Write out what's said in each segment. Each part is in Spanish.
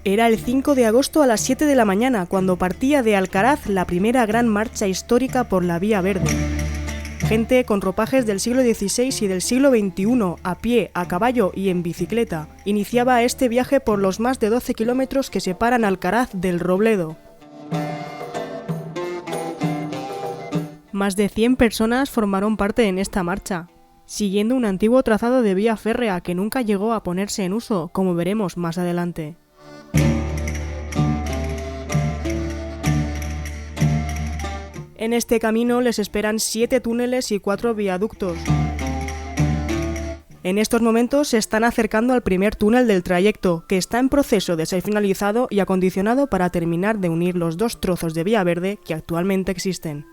Era el 5 de agosto a las 7 de la mañana cuando partía de Alcaraz la primera gran marcha histórica por la Vía Verde. Gente con ropajes del siglo XVI y del siglo XXI, a pie, a caballo y en bicicleta, iniciaba este viaje por los más de 12 kilómetros que separan Alcaraz del Robledo. Más de 100 personas formaron parte en esta marcha, siguiendo un antiguo trazado de vía férrea que nunca llegó a ponerse en uso, como veremos más adelante. En este camino les esperan 7 túneles y 4 viaductos. En estos momentos se están acercando al primer túnel del trayecto, que está en proceso de ser finalizado y acondicionado para terminar de unir los 2 trozos de vía verde que actualmente existen.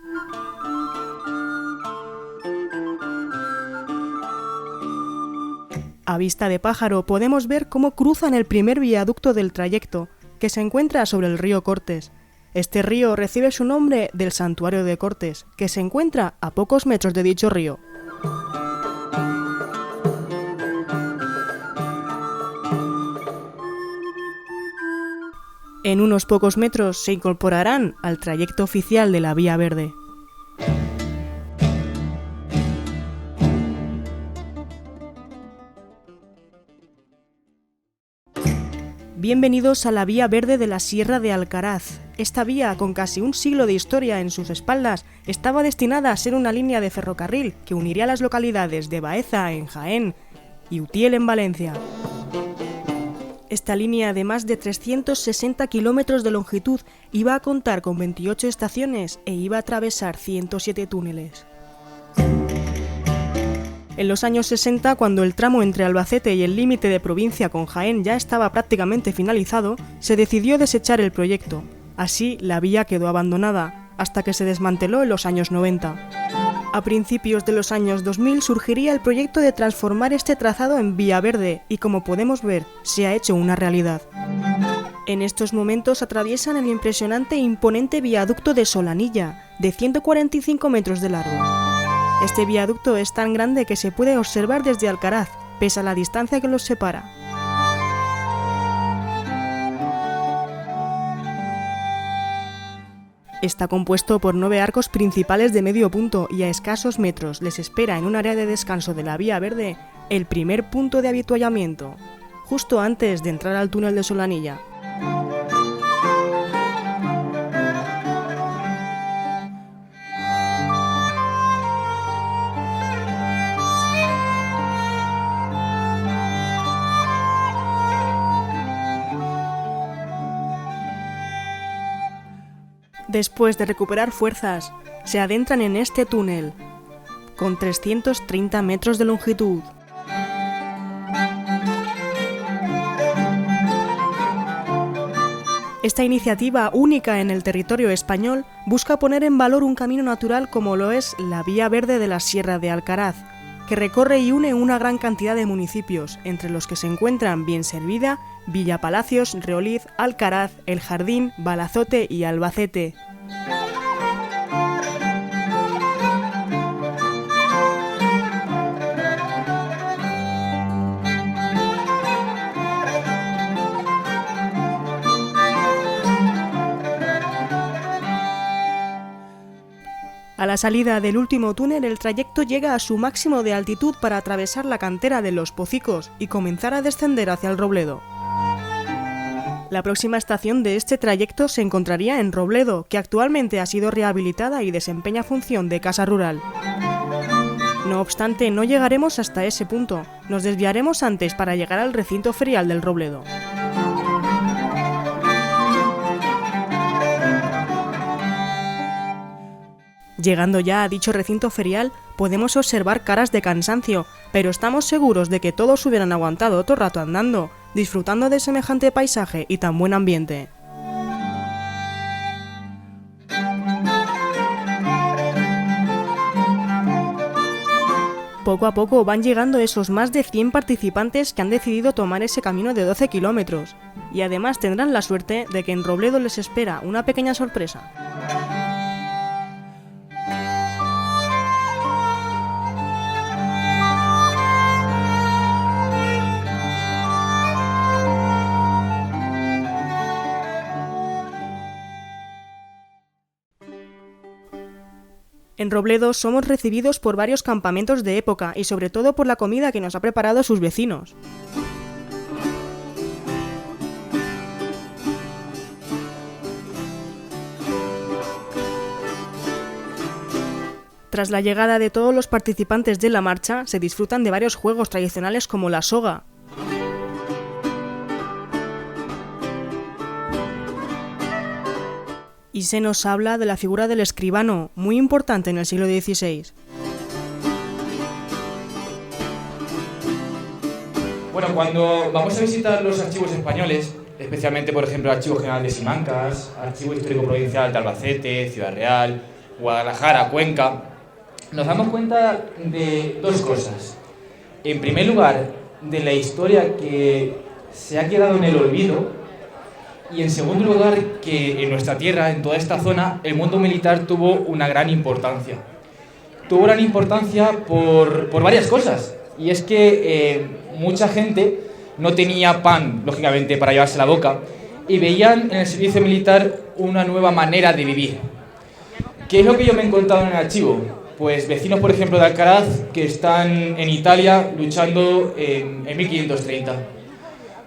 A vista de pájaro podemos ver cómo cruzan el primer viaducto del trayecto, que se encuentra sobre el río Cortes. Este río recibe su nombre del santuario de Cortes, que se encuentra a pocos metros de dicho río. En unos pocos metros se incorporarán al trayecto oficial de la Vía Verde. Bienvenidos a la Vía Verde de la Sierra de Alcaraz. Esta vía, con casi un siglo de historia en sus espaldas, estaba destinada a ser una línea de ferrocarril que uniría las localidades de Baeza, en Jaén, y Utiel, en Valencia. Esta línea de más de 360 kilómetros de longitud iba a contar con 28 estaciones e iba a atravesar 107 túneles. En los años 60, cuando el tramo entre Albacete y el límite de provincia con Jaén ya estaba prácticamente finalizado, se decidió desechar el proyecto. Así, la vía quedó abandonada, hasta que se desmanteló en los años 90. A principios de los años 2000 surgiría el proyecto de transformar este trazado en Vía Verde y, como podemos ver, se ha hecho una realidad. En estos momentos atraviesan el impresionante e imponente viaducto de Solanilla, de 145 metros de largo. Este viaducto es tan grande que se puede observar desde Alcaraz, pese a la distancia que los separa. Está compuesto por 9 arcos principales de medio punto y a escasos metros les espera en un área de descanso de la Vía Verde el primer punto de avituallamiento, justo antes de entrar al túnel de Solanilla. Después de recuperar fuerzas, se adentran en este túnel, con 330 metros de longitud. Esta iniciativa, única en el territorio español, busca poner en valor un camino natural como lo es la Vía Verde de la Sierra de Alcaraz, que recorre y une una gran cantidad de municipios, entre los que se encuentran Bienservida, Villapalacios, Reoliz, Alcaraz, El Jardín, Balazote y Albacete. A la salida del último túnel, el trayecto llega a su máximo de altitud para atravesar la cantera de Los Pocicos y comenzar a descender hacia el Robledo. La próxima estación de este trayecto se encontraría en Robledo, que actualmente ha sido rehabilitada y desempeña función de casa rural. No obstante, no llegaremos hasta ese punto, nos desviaremos antes para llegar al recinto ferial del Robledo. Llegando ya a dicho recinto ferial, podemos observar caras de cansancio, pero estamos seguros de que todos hubieran aguantado otro rato andando, disfrutando de semejante paisaje y tan buen ambiente. Poco a poco van llegando esos más de 100 participantes que han decidido tomar ese camino de 12 kilómetros, y además tendrán la suerte de que en Robledo les espera una pequeña sorpresa. En Robledo somos recibidos por varios campamentos de época y sobre todo por la comida que nos ha preparado sus vecinos. Tras la llegada de todos los participantes de la marcha, se disfrutan de varios juegos tradicionales como la soga. Y se nos habla de la figura del escribano, muy importante en el siglo XVI. Bueno, cuando vamos a visitar los archivos españoles, especialmente, por ejemplo, el Archivo General de Simancas, Archivo Histórico Provincial de Albacete, Ciudad Real, Guadalajara, Cuenca, nos damos cuenta de dos cosas. En primer lugar, de la historia que se ha quedado en el olvido, y en segundo lugar, que en nuestra tierra, en toda esta zona, el mundo militar tuvo una gran importancia. Tuvo gran importancia por varias cosas, y es que mucha gente no tenía pan, lógicamente, para llevarse a la boca, y veían en el servicio militar una nueva manera de vivir. ¿Qué es lo que yo me he encontrado en el archivo? Pues vecinos, por ejemplo, de Alcaraz, que están en Italia luchando en 1530.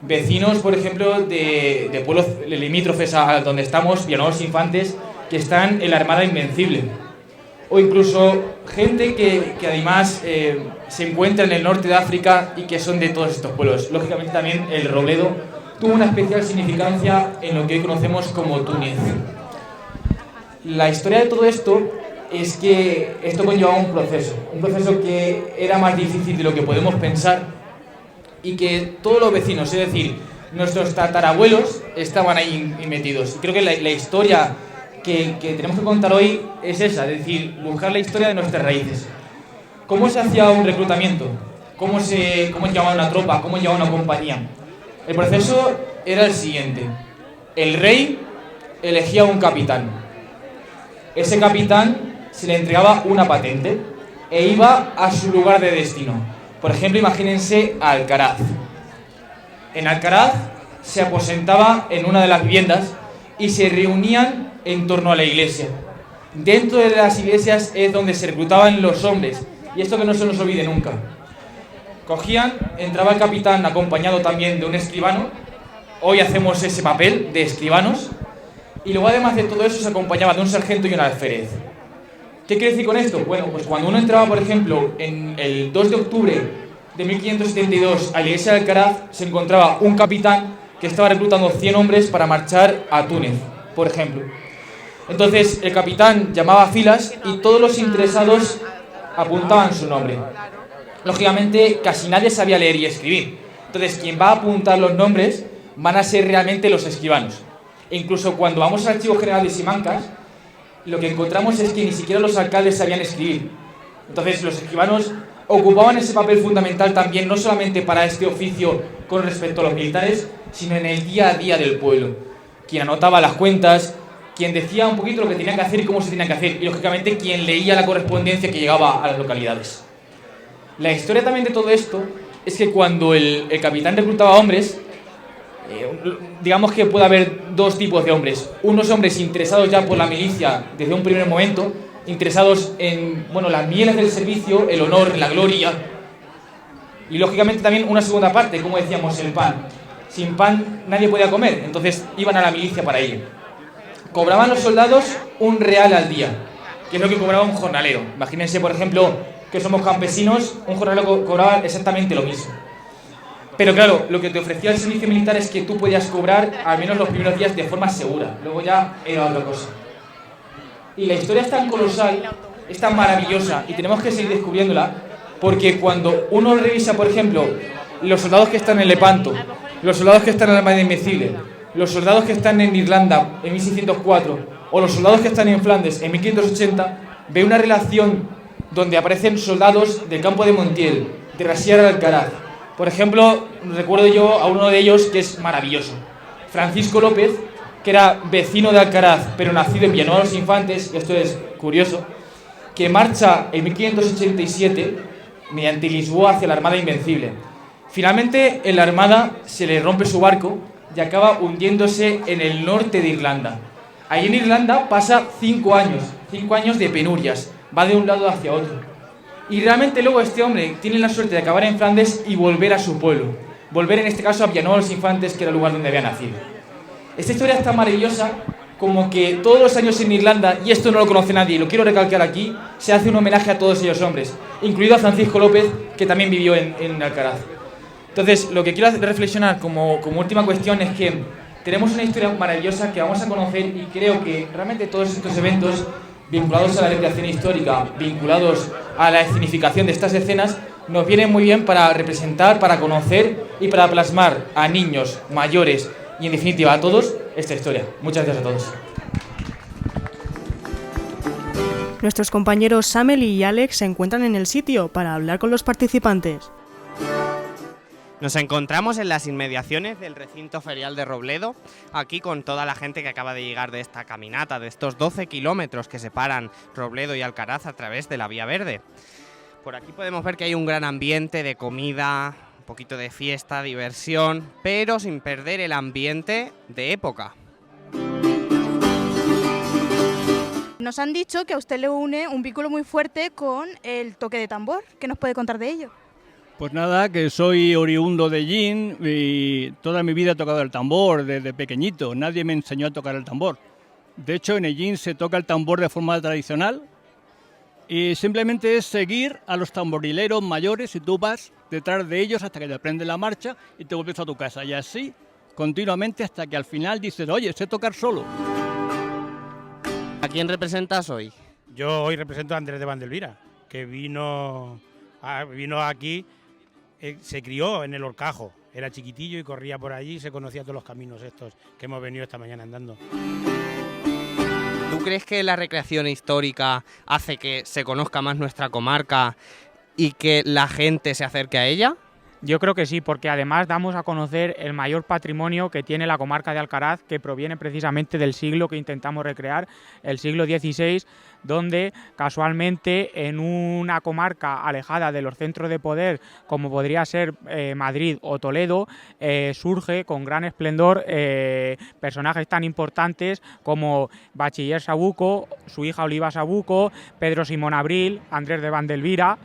Vecinos, por ejemplo, de pueblos limítrofes a donde estamos, Villanueva Infantes, que están en la Armada Invencible. O incluso gente que además se encuentra en el norte de África y que son de todos estos pueblos. Lógicamente también el Robledo tuvo una especial significancia en lo que hoy conocemos como Túnez. La historia de todo esto es que esto conllevaba un proceso que era más difícil de lo que podemos pensar, y que todos los vecinos, es decir, nuestros tatarabuelos, estaban ahí metidos. Y creo que la historia que tenemos que contar hoy es esa, es decir, buscar la historia de nuestras raíces. ¿Cómo se hacía un reclutamiento? ¿Cómo llamaba una tropa? ¿Cómo llamaba una compañía? El proceso era el siguiente. El rey elegía un capitán. Ese capitán se le entregaba una patente e iba a su lugar de destino. Por ejemplo, imagínense a Alcaraz. En Alcaraz se aposentaba en una de las viviendas y se reunían en torno a la iglesia. Dentro de las iglesias es donde se reclutaban los hombres, y esto que no se nos olvide nunca. Entraba el capitán acompañado también de un escribano. Hoy hacemos ese papel de escribanos. Y luego, además de todo eso, se acompañaba de un sargento y un alférez. ¿Qué quiere decir con esto? Bueno, pues cuando uno entraba, por ejemplo, en el 2 de octubre de 1572 a la iglesia de Alcaraz, se encontraba un capitán que estaba reclutando 100 hombres para marchar a Túnez, por ejemplo. Entonces, el capitán llamaba a filas y todos los interesados apuntaban su nombre. Lógicamente, casi nadie sabía leer y escribir. Entonces, quien va a apuntar los nombres van a ser realmente los escribanos. E incluso cuando vamos al Archivo General de Simancas, lo que encontramos es que ni siquiera los alcaldes sabían escribir. Entonces los escribanos ocupaban ese papel fundamental también, no solamente para este oficio con respecto a los militares, sino en el día a día del pueblo. Quien anotaba las cuentas, quien decía un poquito lo que tenían que hacer y cómo se tenían que hacer, y lógicamente quien leía la correspondencia que llegaba a las localidades. La historia también de todo esto es que cuando el capitán reclutaba hombres, digamos que puede haber dos tipos de hombres. Unos hombres interesados ya por la milicia desde un primer momento, interesados en las mieles del servicio, el honor, la gloria. Y lógicamente también una segunda parte, como decíamos, el pan. Sin pan nadie podía comer, entonces iban a la milicia para ello. Cobraban los soldados un real al día, que es lo que cobraba un jornalero. Imagínense, por ejemplo, que somos campesinos, un jornalero cobraba exactamente lo mismo. Pero claro, lo que te ofrecía el servicio militar es que tú podías cobrar al menos los primeros días de forma segura. Luego ya era otra cosa. Y la historia es tan colosal, es tan maravillosa, y tenemos que seguir descubriéndola, porque cuando uno revisa, por ejemplo, los soldados que están en Lepanto, los soldados que están en la Armada Invencible, los soldados que están en Irlanda en 1604, o los soldados que están en Flandes en 1580, ve una relación donde aparecen soldados del campo de Montiel, de Rasier de Alcaraz. Por ejemplo, recuerdo yo a uno de ellos que es maravilloso. Francisco López, que era vecino de Alcaraz, pero nacido en Villanueva de los Infantes, esto es curioso, que marcha en 1587 mediante Lisboa hacia la Armada Invencible. Finalmente, en la Armada se le rompe su barco y acaba hundiéndose en el norte de Irlanda. Ahí en Irlanda pasa 5 años de penurias, va de un lado hacia otro. Y realmente luego este hombre tiene la suerte de acabar en Flandes y volver a su pueblo. Volver en este caso a Villanueva de los Infantes, que era el lugar donde había nacido. Esta historia es tan maravillosa como que todos los años en Irlanda, y esto no lo conoce nadie y lo quiero recalcar aquí, se hace un homenaje a todos ellos hombres, incluido a Francisco López, que también vivió en Alcaraz. Entonces, lo que quiero reflexionar como última cuestión es que tenemos una historia maravillosa que vamos a conocer y creo que realmente todos estos eventos vinculados a la recreación histórica, vinculados a la escenificación de estas escenas, nos vienen muy bien para representar, para conocer y para plasmar a niños, mayores y en definitiva a todos esta historia. Muchas gracias a todos. Nuestros compañeros Samel y Alex se encuentran en el sitio para hablar con los participantes. Nos encontramos en las inmediaciones del recinto ferial de Robledo, aquí con toda la gente que acaba de llegar de esta caminata, de estos 12 kilómetros que separan Robledo y Alcaraz a través de la Vía Verde. Por aquí podemos ver que hay un gran ambiente de comida, un poquito de fiesta, diversión, pero sin perder el ambiente de época. Nos han dicho que a usted le une un vínculo muy fuerte con el toque de tambor. ¿Qué nos puede contar de ello? Pues nada, que soy oriundo de Ellín y toda mi vida he tocado el tambor desde pequeñito. Nadie me enseñó a tocar el tambor. De hecho, en Ellín se toca el tambor de forma tradicional y simplemente es seguir a los tamborileros mayores y tú vas detrás de ellos hasta que te aprendes la marcha y te vuelves a tu casa. Y así continuamente hasta que al final dices, oye, sé tocar solo. ¿A quién representas hoy? Yo hoy represento a Andrés de Vandelvira, que vino aquí. Se crió en el Horcajo, era chiquitillo y corría por allí y se conocía todos los caminos estos que hemos venido esta mañana andando. ¿Tú crees que la recreación histórica hace que se conozca más nuestra comarca y que la gente se acerque a ella? Yo creo que sí, porque además damos a conocer el mayor patrimonio que tiene la comarca de Alcaraz, que proviene precisamente del siglo que intentamos recrear, el siglo XVI, donde casualmente en una comarca alejada de los centros de poder, como podría ser Madrid o Toledo, surge con gran esplendor personajes tan importantes como Bachiller Sabuco, su hija Oliva Sabuco, Pedro Simón Abril, Andrés de Vandelvira.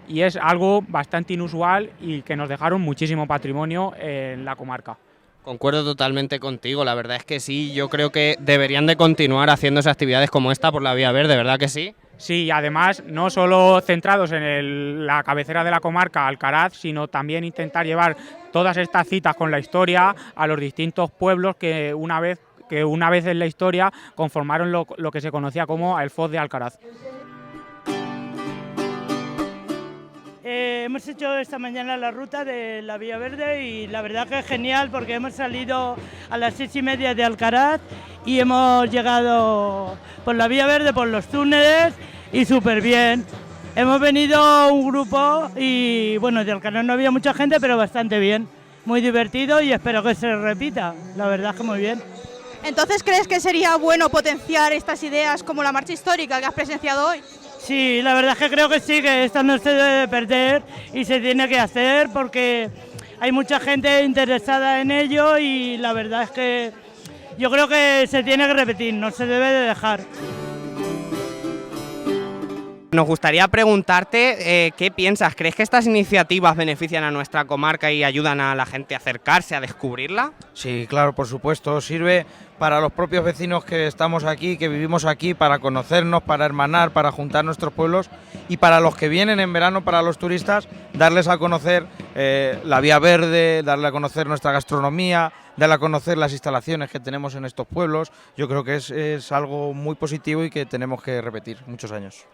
Y es algo bastante inusual y que nos dejaron muchísimo patrimonio en la comarca. Concuerdo totalmente contigo, la verdad es que sí, yo creo que deberían de continuar haciéndose actividades como esta por la Vía Verde, ¿verdad que sí? Sí, y además no solo centrados en la cabecera de la comarca, Alcaraz, sino también intentar llevar todas estas citas con la historia a los distintos pueblos que una vez en la historia conformaron lo que se conocía como el Foz de Alcaraz. Hemos hecho esta mañana la ruta de la Vía Verde y la verdad que es genial porque hemos salido a las 6:30 de Alcaraz y hemos llegado por la Vía Verde, por los túneles y súper bien. Hemos venido un grupo y bueno, de Alcaraz no había mucha gente, pero bastante bien. Muy divertido y espero que se repita, la verdad que muy bien. Entonces, ¿crees que sería bueno potenciar estas ideas como la marcha histórica que has presenciado hoy? Sí, la verdad es que creo que sí, que esta no se debe perder y se tiene que hacer porque hay mucha gente interesada en ello y la verdad es que yo creo que se tiene que repetir, no se debe de dejar. Nos gustaría preguntarte qué piensas, ¿crees que estas iniciativas benefician a nuestra comarca y ayudan a la gente a acercarse, a descubrirla? Sí, claro, por supuesto, sirve para los propios vecinos que estamos aquí, que vivimos aquí, para conocernos, para hermanar, para juntar nuestros pueblos y para los que vienen en verano, para los turistas, darles a conocer la Vía Verde, darle a conocer nuestra gastronomía, darle a conocer las instalaciones que tenemos en estos pueblos. Yo creo que es algo muy positivo y que tenemos que repetir muchos años.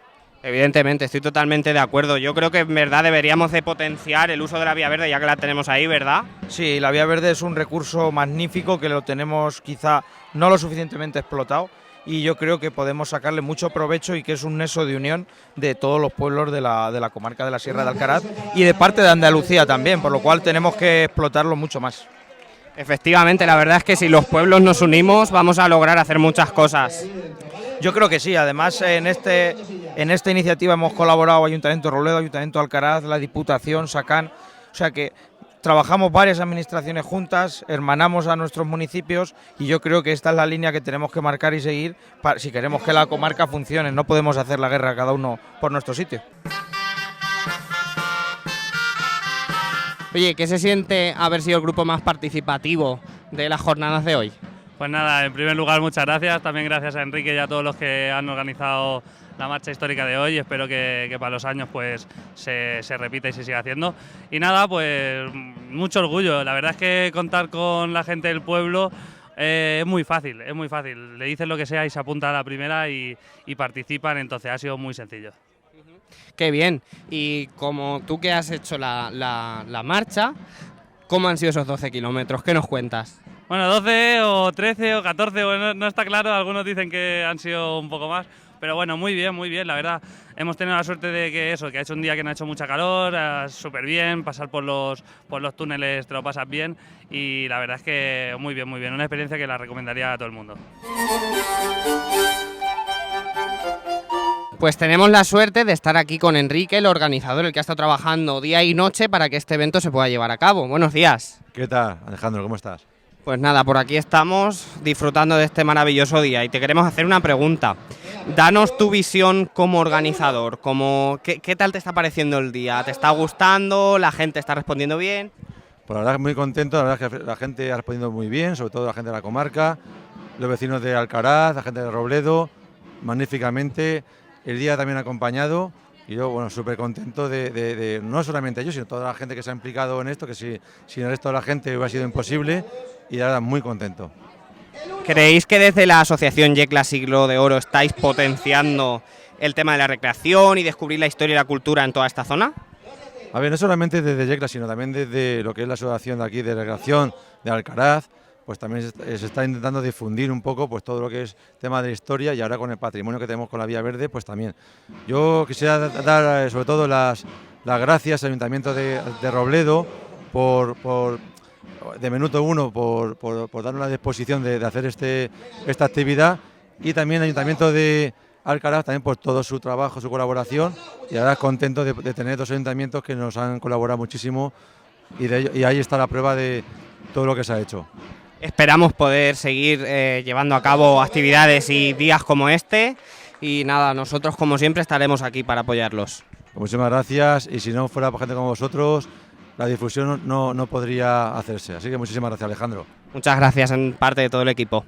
Evidentemente, estoy totalmente de acuerdo. Yo creo que en verdad deberíamos de potenciar el uso de la Vía Verde ya que la tenemos ahí, ¿verdad? Sí, la Vía Verde es un recurso magnífico que lo tenemos quizá no lo suficientemente explotado y yo creo que podemos sacarle mucho provecho y que es un nexo de unión de todos los pueblos de la comarca de la Sierra de Alcaraz y de parte de Andalucía también, por lo cual tenemos que explotarlo mucho más. Efectivamente, la verdad es que si los pueblos nos unimos vamos a lograr hacer muchas cosas. Yo creo que sí, además en esta iniciativa hemos colaborado Ayuntamiento de Robledo, Ayuntamiento de Alcaraz, la Diputación, SACAN, o sea que trabajamos varias administraciones juntas, hermanamos a nuestros municipios y yo creo que esta es la línea que tenemos que marcar y seguir si queremos que la comarca funcione. No podemos hacer la guerra cada uno por nuestro sitio. Oye, ¿qué se siente haber sido el grupo más participativo de las jornadas de hoy? Pues nada, en primer lugar muchas gracias, también gracias a Enrique y a todos los que han organizado la marcha histórica de hoy. Espero que para los años pues se repita y se siga haciendo. Y nada, pues mucho orgullo. La verdad es que contar con la gente del pueblo es muy fácil, es muy fácil. Le dices lo que sea y se apunta a la primera y participan, entonces ha sido muy sencillo. Qué bien. Y como tú que has hecho la marcha, ¿cómo han sido esos 12 kilómetros? ¿Qué nos cuentas? Bueno, 12 o 13 o 14, bueno, no está claro, algunos dicen que han sido un poco más, pero bueno, muy bien, la verdad. Hemos tenido la suerte de que ha hecho un día que no ha hecho mucha calor, súper bien, pasar por los túneles te lo pasas bien y la verdad es que muy bien, una experiencia que la recomendaría a todo el mundo. Pues tenemos la suerte de estar aquí con Enrique, el organizador, el que ha estado trabajando día y noche para que este evento se pueda llevar a cabo. Buenos días. ¿Qué tal, Alejandro? ¿Cómo estás? Pues nada, por aquí estamos disfrutando de este maravilloso día y te queremos hacer una pregunta. Danos tu visión como organizador, ¿qué tal te está pareciendo el día? ¿Te está gustando? ¿La gente está respondiendo bien? Pues la verdad muy contento, la verdad es que la gente ha respondido muy bien, sobre todo la gente de la comarca, los vecinos de Alcaraz, la gente de Robledo, magníficamente. El día también acompañado y yo, bueno, súper contento de no solamente ellos, sino toda la gente que se ha implicado en esto, que sin el resto de la gente hubiera sido imposible y la verdad muy contento. ¿Creéis que desde la asociación Yecla Siglo de Oro estáis potenciando el tema de la recreación y descubrir la historia y la cultura en toda esta zona? A ver, no solamente desde Yecla, sino también desde lo que es la asociación de aquí de recreación de Alcaraz, pues también se está intentando difundir un poco pues todo lo que es tema de la historia y ahora con el patrimonio que tenemos con la Vía Verde, pues también. Yo quisiera dar sobre todo las gracias al Ayuntamiento de Robledo de minuto uno por darnos la disposición de hacer esta actividad y también al Ayuntamiento de Alcaraz también por todo su trabajo, su colaboración y ahora contento de tener dos ayuntamientos que nos han colaborado muchísimo y ahí está la prueba de todo lo que se ha hecho. Esperamos poder seguir llevando a cabo actividades y días como este y nada, nosotros como siempre estaremos aquí para apoyarlos. Muchísimas gracias y si no fuera por gente como vosotros, la difusión no podría hacerse. Así que muchísimas gracias, Alejandro. Muchas gracias en parte de todo el equipo.